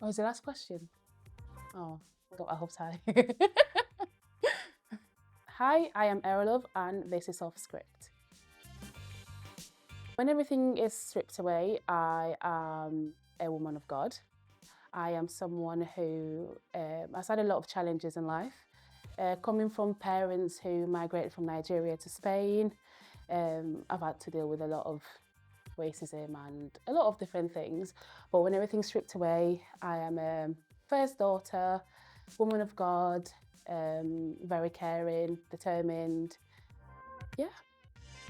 Oh, is the last question? Oh, got my hopes high. Hi, I am Erholove and this is off script. When everything is stripped away, I am a woman of God. I am someone who has had a lot of challenges in life. Coming from parents who migrated from Nigeria to Spain, I've had to deal with a lot of racism and a lot of different things. But when everything's stripped away, I am a first daughter, woman of God, very caring, determined. Yeah,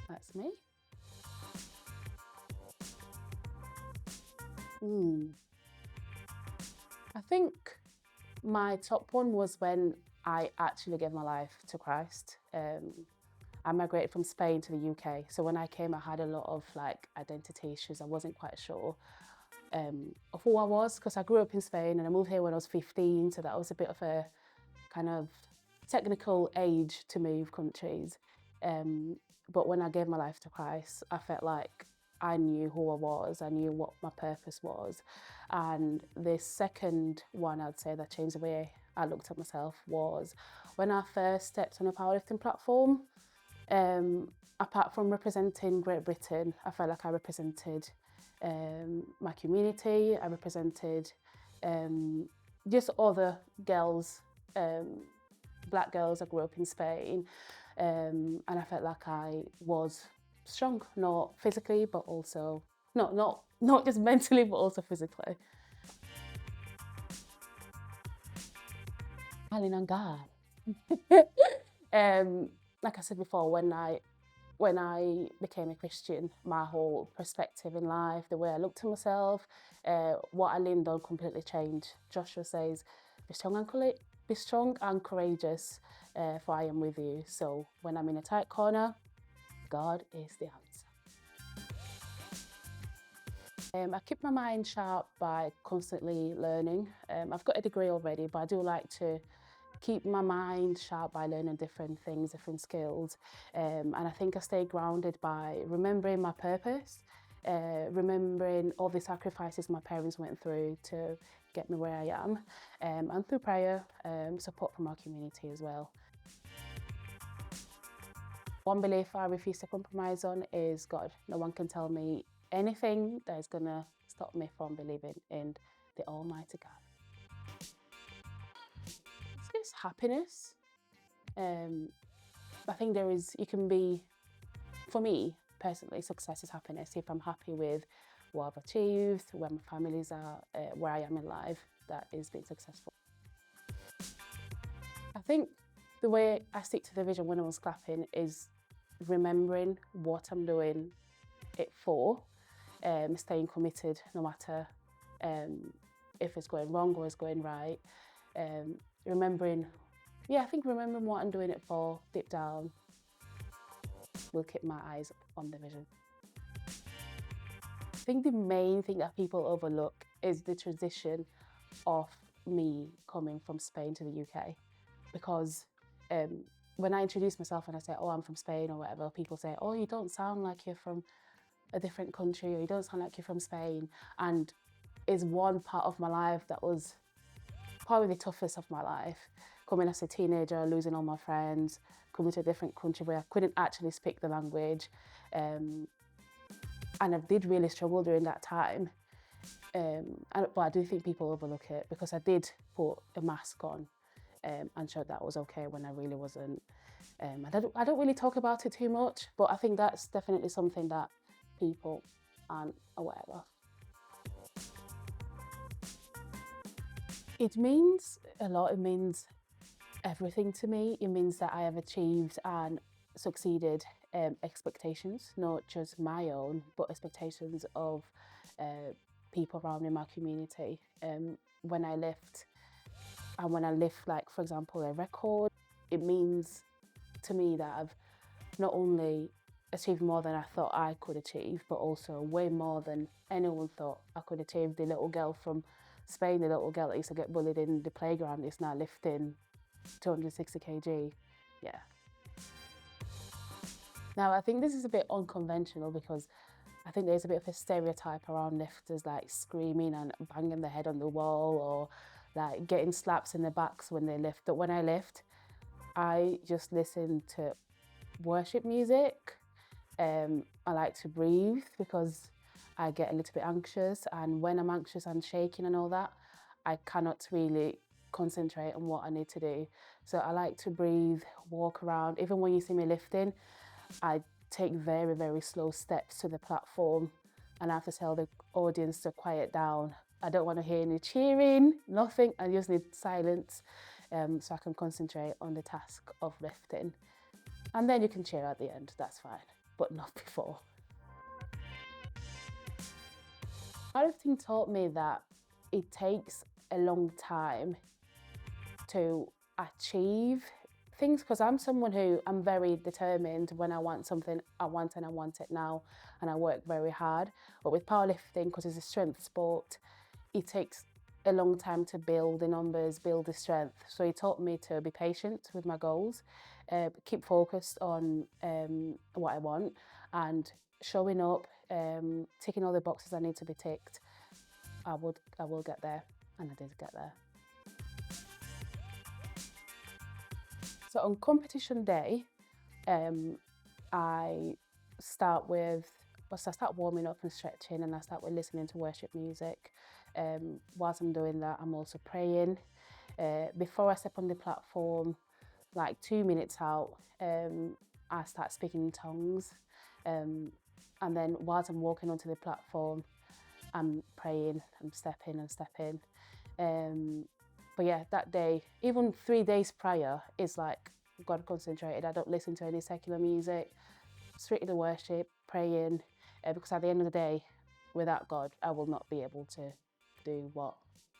that's me. Mm. I think my top one was when I actually gave my life to Christ. I migrated from Spain to the UK. So when I came, I had a lot of like identity issues. I wasn't quite sure of who I was because I grew up in Spain and I moved here when I was 15. So that was a bit of a kind of technical age to move countries. But when I gave my life to Christ, I felt like I knew who I was, I knew what my purpose was. And the second one I'd say that changed the way I looked at myself was when I first stepped on a powerlifting platform. Apart from representing Great Britain, I felt like I represented my community, I represented just other girls, black girls. I grew up in Spain, and I felt like I was strong, not physically, but also not just mentally, but also physically. Relying on God. Like I said before, when I became a Christian, my whole perspective in life, the way I looked at myself, what I leaned on completely changed. Joshua says, be strong and courageous, for I am with you. So when I'm in a tight corner, God is the answer. I keep my mind sharp by constantly learning. I've got a degree already, but I do like to keep my mind sharp by learning different things, different skills. And I think I stay grounded by remembering my purpose, remembering all the sacrifices my parents went through to get me where I am, and through prayer, support from our community as well. One belief I refuse to compromise on is God. No one can tell me anything that is going to stop me from believing in the Almighty God. It's just happiness. I think you can be, for me personally, success is happiness. If I'm happy with what I've achieved, where my families are, where I am in life, that is being successful. I think the way I stick to the vision when I was clapping is remembering what I'm doing it for, staying committed no matter if it's going wrong or it's going right. Remembering what I'm doing it for deep down will keep my eyes on the vision. I think the main thing that people overlook is the transition of me coming from Spain to the UK. Because when I introduce myself and I say, oh, I'm from Spain or whatever, people say, oh, you don't sound like you're from a different country, or you don't sound like you're from Spain. And it's one part of my life that was probably the toughest of my life. Coming as a teenager, losing all my friends, coming to a different country where I couldn't actually speak the language. And I did really struggle during that time. But I do think people overlook it because I did put a mask on and showed that I was okay when I really wasn't. I don't really talk about it too much, but I think that's definitely something that people aren't aware of. It means a lot. It means everything to me. It means that I have achieved and succeeded expectations, not just my own, but expectations of people around in my community. When I lift, and when I lift, like, for example, a record, it means to me that I've not only achieved more than I thought I could achieve, but also way more than anyone thought I could achieve. The little girl from Spain, the little girl that used to get bullied in the playground, is now lifting 260 kg. Yeah. Now, I think this is a bit unconventional because I think there's a bit of a stereotype around lifters like screaming and banging their head on the wall or like getting slaps in the backs when they lift. But when I lift, I just listen to worship music. I like to breathe because I get a little bit anxious, and when I'm anxious and shaking and all that, I cannot really concentrate on what I need to do. So I like to breathe, walk around. Even when you see me lifting, I take very, very slow steps to the platform, and I have to tell the audience to quiet down. I don't want to hear any cheering, nothing. I just need silence so I can concentrate on the task of lifting. And then you can cheer at the end, that's fine, but not before. Powerlifting taught me that it takes a long time to achieve things, because I'm someone who I'm very determined. When I want something, I want and I want it now, and I work very hard. But with powerlifting, because it's a strength sport, it takes a long time to build the numbers, build the strength. So it taught me to be patient with my goals, keep focused on what I want, and showing up, ticking all the boxes I need to be ticked. I will get there, and I did get there. So on competition day, I start warming up and stretching, and I start with listening to worship music. Whilst I'm doing that, I'm also praying. Before I step on the platform, like 2 minutes out, I start speaking in tongues. And then whilst I'm walking onto the platform, I'm praying, I'm stepping. But yeah, that day, even 3 days prior, is like God concentrated. I don't listen to any secular music, straight to the worship, praying, because at the end of the day, without God, I will not be able to do what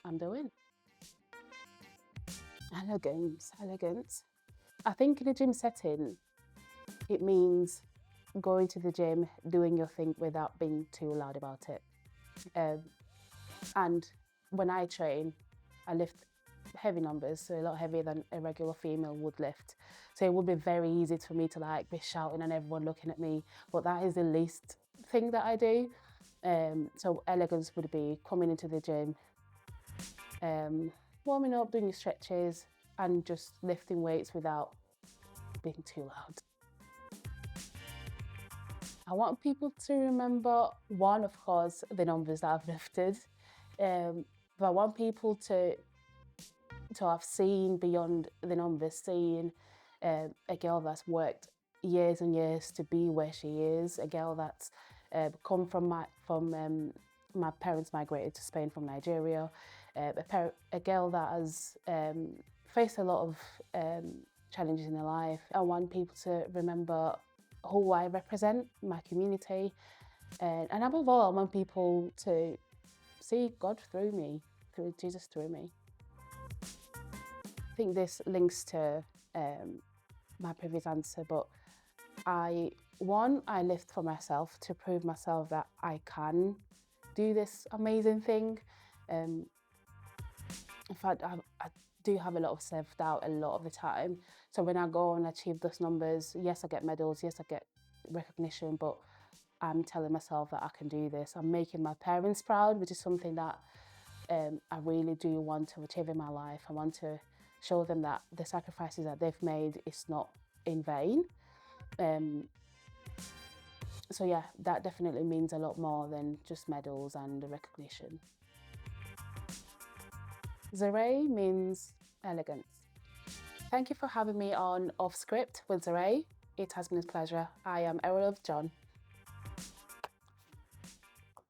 I'm doing. Elegance. I think in a gym setting, it means going to the gym, doing your thing without being too loud about it. And when I train, I lift heavy numbers, so a lot heavier than a regular female would lift. So it would be very easy for me to like be shouting and everyone looking at me, but that is the least thing that I do. So elegance would be coming into the gym, warming up, doing your stretches, and just lifting weights without being too loud. I want people to remember, one, of course, the numbers that I've lifted, but I want people to have seen beyond the numbers, seeing a girl that's worked years and years to be where she is, a girl that's come from my parents migrated to Spain from Nigeria, a girl that has faced a lot of challenges in her life. I want people to remember who I represent, my community, and above all, I want people to see God through me, through Jesus through me. I think this links to my previous answer, but I lift for myself to prove myself that I can do this amazing thing. In fact, I do have a lot of self-doubt a lot of the time. So when I go and achieve those numbers, yes, I get medals, yes, I get recognition, but I'm telling myself that I can do this. I'm making my parents proud, which is something that I really do want to achieve in my life. I want to show them that the sacrifices that they've made is not in vain. So yeah, that definitely means a lot more than just medals and the recognition. Zaraé means elegance. Thank you for having me on Off Script with Zaraé. It has been a pleasure. I am Erholove John.